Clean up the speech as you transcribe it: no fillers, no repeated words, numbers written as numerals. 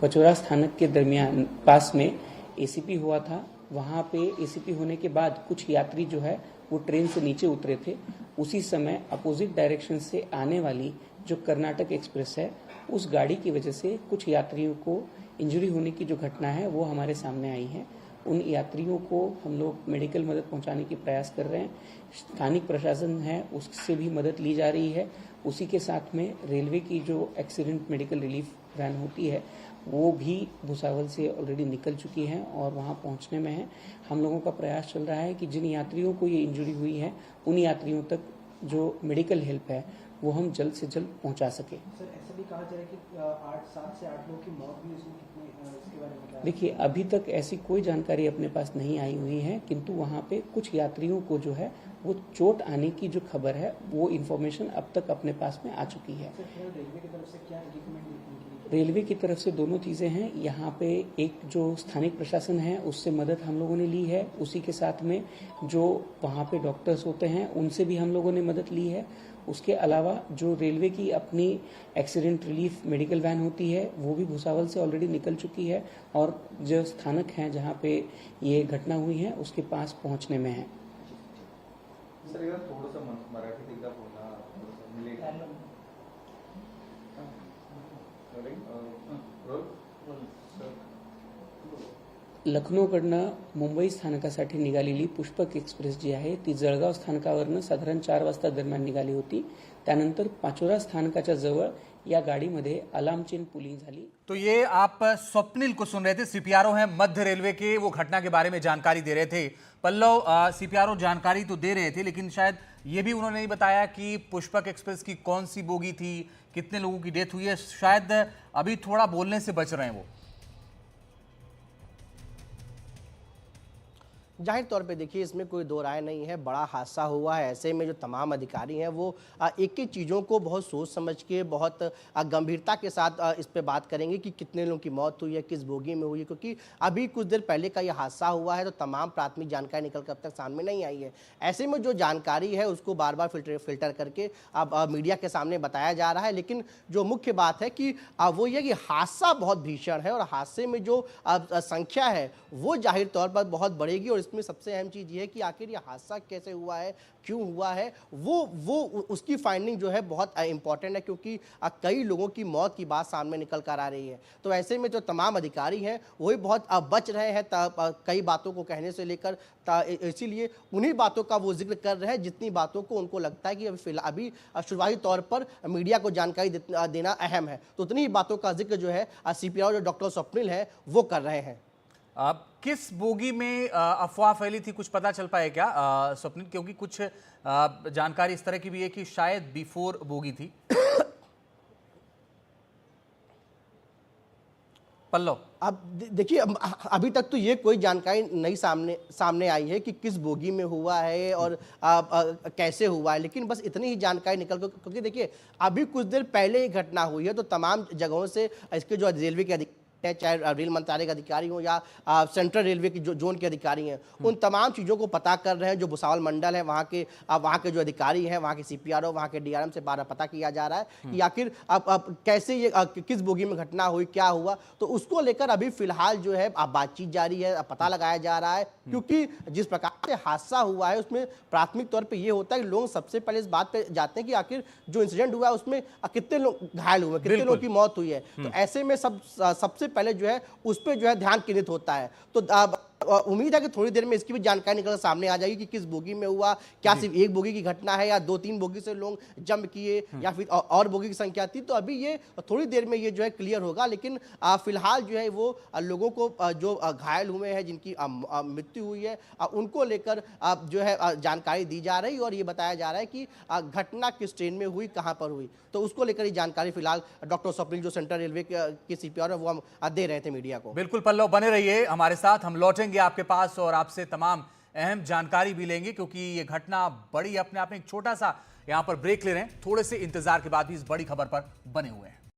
पचोरा स्थानक के दरमियान पास में एसीपी हुआ था। वहां पे एसीपी होने के बाद कुछ यात्री जो है वो ट्रेन से नीचे उतरे थे। उसी समय अपोजिट डायरेक्शन से आने वाली जो कर्नाटक एक्सप्रेस है, उस गाड़ी की वजह से कुछ यात्रियों को इंजरी होने की जो घटना है वो हमारे सामने आई है। उन यात्रियों को हम लोग मेडिकल मदद पहुंचाने की प्रयास कर रहे हैं। स्थानिक प्रशासन है उससे भी मदद ली जा रही है। उसी के साथ में रेलवे की जो एक्सीडेंट मेडिकल रिलीफ वैन होती है वो भी भुसावल से ऑलरेडी निकल चुकी है और वहां पहुंचने में है। हम लोगों का प्रयास चल रहा है कि जिन यात्रियों को ये इंजरी हुई है उन यात्रियों तक जो मेडिकल हेल्प है वो हम जल्द से जल्द पहुंचा सके। सर, ऐसा भी कहा जा रहा है कि 7 से 8 लोगों की मौत भी इसमें कितने, इसके बारे में क्या? देखिए, अभी तक ऐसी कोई जानकारी अपने पास नहीं आई हुई है, किंतु वहां पे कुछ यात्रियों को जो है वो चोट आने की जो खबर है वो इन्फॉर्मेशन अब तक अपने पास में आ चुकी है। सर, रेलवे की तरफ से क्या रिकमेंड? रेलवे की तरफ से दोनों चीजें हैं। यहाँ पे एक जो स्थानिक प्रशासन है उससे मदद हम लोगों ने ली है। उसी के साथ में जो वहाँ पे डॉक्टर्स होते हैं उनसे भी हम लोगों ने मदद ली है। उसके अलावा जो रेलवे की अपनी एक्सीडेंट रिलीफ मेडिकल वैन होती है वो भी भुसावल से ऑलरेडी निकल चुकी है और जो स्थानक है जहाँ पे ये घटना हुई है उसके पास पहुँचने में है। सर, थोडंसं मराठीत एकदा बोलणं मिळेल? लखनौकडनं मुंबई स्थानकासाठी निघालेली पुष्पक एक्सप्रेस जी आहे ती जळगाव स्थानकावरनं साधारण 4 वाजता दरम्यान निघाली होती। त्यानंतर पाचोरा स्थानकाच्या जवळ या गाडीमध्ये अलार्म चेन पुलिंग झाली। तो ये आप स्वप्निल को सुन रहे थे, सीपीआरओ हैं मध्य रेलवे के। वो घटना के बारे में जानकारी दे रहे थे। पल्लव, सीपीआरओ जानकारी तो दे रहे थे लेकिन शायद ये भी उन्होंने नहीं बताया कि पुष्पक एक्सप्रेस की कौन सी बोगी थी, कितने लोगों की डेथ हुई है। शायद अभी थोड़ा बोलने से बच रहे हैं वो। जाहिर तौर पे देखिए, इसमें कोई दो राय नहीं है, बड़ा हादसा हुआ है। ऐसे में जो तमाम अधिकारी हैं वो एक एक चीज़ों को बहुत सोच समझ के, बहुत गंभीरता के साथ इस पे बात करेंगे कि कितने लोगों की मौत हुई है, किस बोगी में हुई है, क्योंकि अभी कुछ देर पहले का ये हादसा हुआ है तो तमाम प्राथमिक जानकारी निकल कर अब तक सामने नहीं आई है। ऐसे में जो जानकारी है उसको बार बार फिल्टर करके अब मीडिया के सामने बताया जा रहा है। लेकिन जो मुख्य बात है कि वो ये कि हादसा बहुत भीषण है और हादसे में जो संख्या है वो जाहिर तौर पर बहुत बढ़ेगी। और इसमें सबसे अहम चीज़ ये है कि आखिर ये हादसा कैसे हुआ है, क्यों हुआ है, वो उसकी फाइंडिंग जो है बहुत इंपॉर्टेंट है, क्योंकि कई लोगों की मौत की बात सामने निकल कर आ रही है। तो ऐसे में जो तमाम अधिकारी हैं वही बहुत बच रहे हैं कई बातों को कहने से लेकर, इसीलिए उन्हीं बातों का वो जिक्र कर रहे हैं जितनी बातों को उनको लगता है कि अभी शुरुआती तौर पर मीडिया को जानकारी देना अहम है। तो उतनी ही बातों का जिक्र जो है सीपीआरओ जो डॉक्टर स्वप्निल है वो कर रहे हैं। अब किस बोगी में अफवाह फैली थी, कुछ पता चल पाए क्या स्वप्निल? क्योंकि कुछ जानकारी इस तरह की भी है कि शायद B4 बोगी थी। पल्लव, अब देखिए, अभी तक तो ये कोई जानकारी नहीं सामने आई है कि किस बोगी में हुआ है और कैसे हुआ है, लेकिन बस इतनी ही जानकारी निकल कर, क्योंकि देखिए अभी कुछ देर पहले ही घटना हुई है तो तमाम जगहों से इसके जो रेलवे के अधिकारी, चाहे रेल मंत्रालय के अधिकारी हो या सेंट्रल रेलवे की जो जोन के अधिकारी हैं, उन तमाम चीज़ों को पता कर रहे हैं। जो भुसावल मंडल है वहाँ के जो अधिकारी हैं, वहाँ के सीपीआरओ, वहाँ के डीआरएम से बार पता किया जा रहा है कि आखिर अब कैसे ये किस बोगी में घटना हुई, क्या हुआ। तो उसको लेकर अभी फिलहाल जो है बातचीत जारी है, पता लगाया जा रहा है। क्योंकि जिस प्रकार से हादसा हुआ है उसमें प्राथमिक तौर पर यह होता है कि लोग सबसे पहले इस बात पर जाते हैं कि आखिर जो इंसिडेंट हुआ है उसमें कितने लोग घायल हुए, कितने लोगों की मौत हुई है। तो ऐसे में सबसे पहले जो है उस पे जो है ध्यान केंद्रित होता है। तो उम्मीद है कि थोड़ी देर में इसकी भी जानकारी निकल सामने आ जाएगी कि किस बोगी में हुआ, क्या सिर्फ एक बोगी की घटना है या 2-3 बोगी से लोग जंप किए या फिर और बोगी की संख्या थी। तो अभी ये थोड़ी देर में ये जो है क्लियर होगा। लेकिन फिलहाल जो है वो लोगों को जो घायल हुए हैं, जिनकी मृत्यु हुई है, उनको लेकर जो है जानकारी दी जा रही है और ये बताया जा रहा है कि घटना किस ट्रेन में हुई, कहाँ पर हुई। तो उसको लेकर ये जानकारी फिलहाल डॉक्टर स्वप्निल जो सेंट्रल रेलवे के सीपीआर है वो हम दे रहे थे मीडिया को। बिल्कुल पल्लव, बने रहिए हमारे साथ, हम लौटेंगे आपके पास और आपसे तमाम अहम जानकारी भी लेंगे, क्योंकि ये घटना बड़ी अपने आप में। एक छोटा सा यहां पर ब्रेक ले रहे हैं, थोड़े से इंतजार के बाद भी इस बड़ी खबर पर बने हुए हैं।